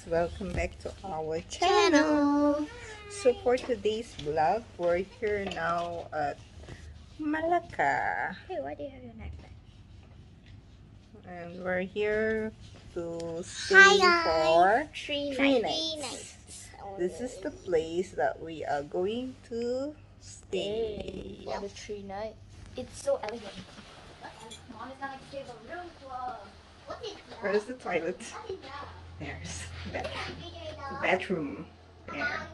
welcome back to our channel. So for today's vlog, we're here now at Malacca. Hey, why do you have your necklace? And we're here to stay for three nights. This is the place that we are going to stay. For the 3 nights. It's so elegant. Mom is gonna give a room tour. Where's the toilet? There's the bedroom. There.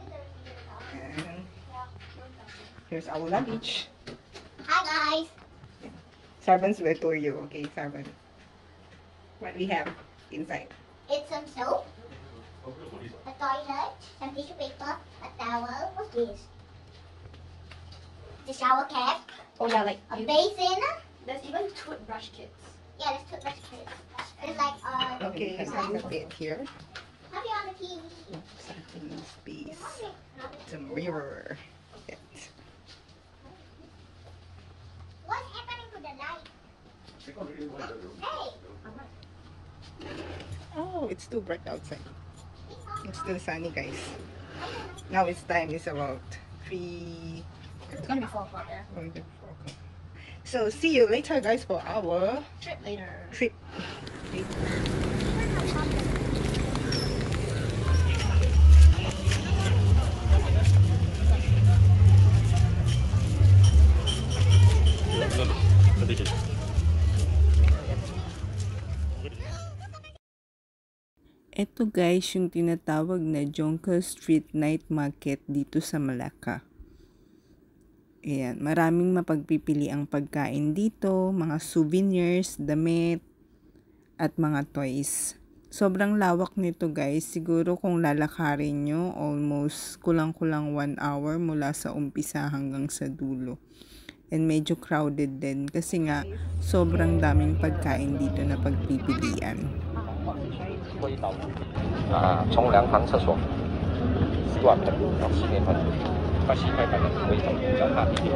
And here's our luggage. Hi guys. Servants will tour you. Okay, servant. What we have inside? It's some soap, a toilet, some tissue paper, a towel. What's this? The shower cap, Oh yeah, like a basin. there's even toothbrush kits. Yeah, there's toothbrush kits. There's like Okay, I have a bed here. have you on the TV? Something space. It's a mirror. Bed. What's happening to the light? Hey, Oh, it's too bright outside. It's still sunny, guys. Now it's time. It's about 3. It's gonna be 4 o'clock, yeah. Okay. So see you later, guys, for our Trip later. trip. Ito guys, yung tinatawag na Jonker Street Night Market dito sa Malacca. Ayan, maraming mapagpipili ang pagkain dito, mga souvenirs, damit, at mga toys. Sobrang lawak nito guys, siguro kung lalakarin nyo, almost kulang-kulang 1 hour mula sa umpisa hanggang sa dulo. And medyo crowded din kasi nga sobrang daming pagkain dito na pagpipilian. 冲凉房厕所，洗碗盆、洗面盆，把洗块盆的为主，脚踏地点。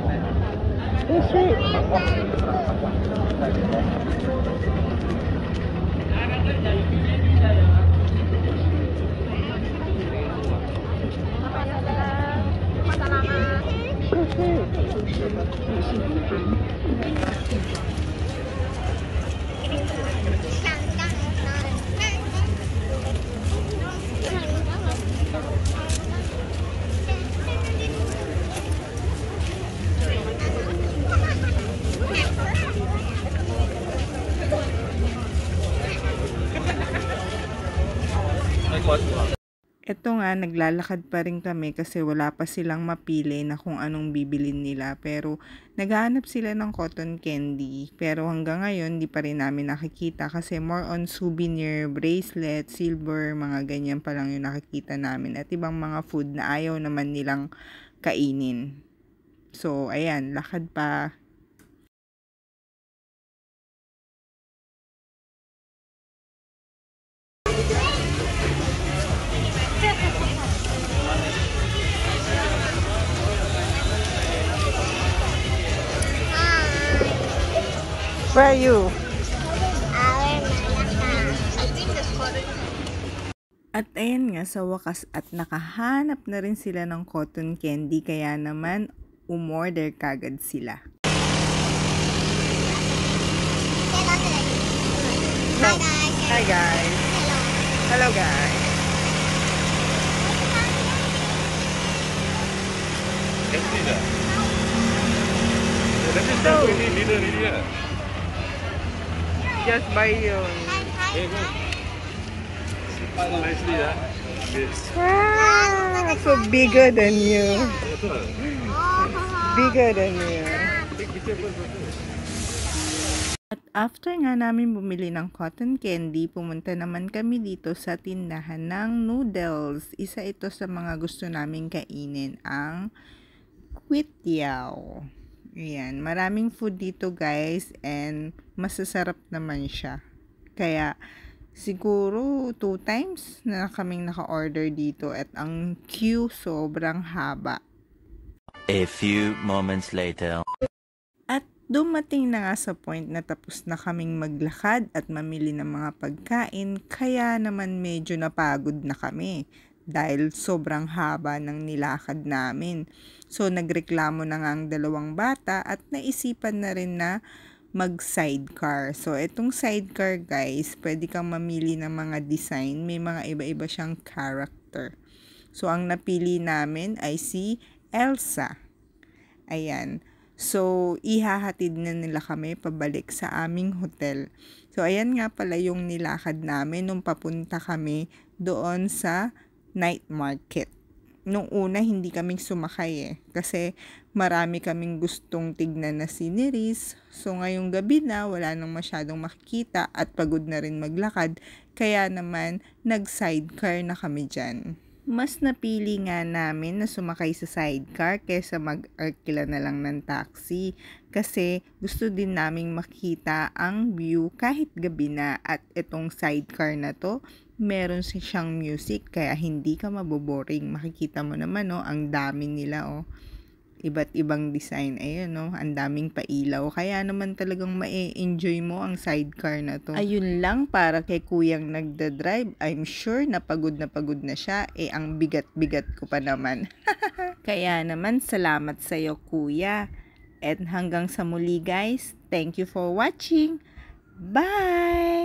Ito nga, naglalakad pa rin kami kasi wala pa silang mapili na kung anong bibilin nila. Pero naghahanap sila ng cotton candy. Pero hanggang ngayon, di pa rin namin nakikita kasi more on souvenir, bracelet, silver, mga ganyan pa lang yung nakikita namin. At ibang mga food na ayaw naman nilang kainin. So, ayan, lakad pa. Where are you? our Malacca. At ayan nga, sa wakas at nakahanap na rin sila ng cotton candy kaya naman umorder kagad sila. Hi guys. Hi guys! Hello guys! Just buy yun. Wow! So bigger than you. Bigger than you. At after nga namin bumili ng cotton candy, pumunta naman kami dito sa tindahan ng noodles. Isa ito sa mga gusto namin kainin, ang kwitiao. Ayan, maraming food dito guys and masasarap naman siya. Kaya siguro 2 times na kaming naka-order dito at ang queue sobrang haba. A few moments later. At Dumating na nga sa point na tapos na kaming maglakad at mamili ng mga pagkain, kaya naman medyo napagod na kami dahil sobrang haba ng nilakad namin. So nagreklamo na nga ang dalawang bata at naisipan na rin na mag-sidecar. So itong sidecar guys, pwede kang mamili ng mga design, may mga iba-iba siyang character. So ang napili namin ay si Elsa. Ayan. So, ihahatid na nila kami pabalik sa aming hotel. So, ayan nga pala yung nilakad namin nung papunta kami doon sa night market. Nung una, hindi kaming sumakay kasi marami kaming gustong tignan na sceneries. So, ngayong gabi na, wala nang masyadong makikita at pagod na rin maglakad. Kaya naman, nag-sidecar na kami dyan. Mas napili nga namin na sumakay sa sidecar kesa mag-arkila na lang ng taxi kasi gusto din naming makita ang view kahit gabi na at itong sidecar na to meron siyang music kaya hindi ka maboboring. Makikita mo naman ang dami nila iba't ibang design. Ayun ang daming pailaw. Kaya naman talagang ma-enjoy mo ang sidecar na to. Ayun lang para kay kuyang nagda-drive. I'm sure na pagod na siya. Ang bigat-bigat ko pa naman. Kaya naman salamat sa'yo kuya. At hanggang sa muli guys. Thank you for watching. Bye!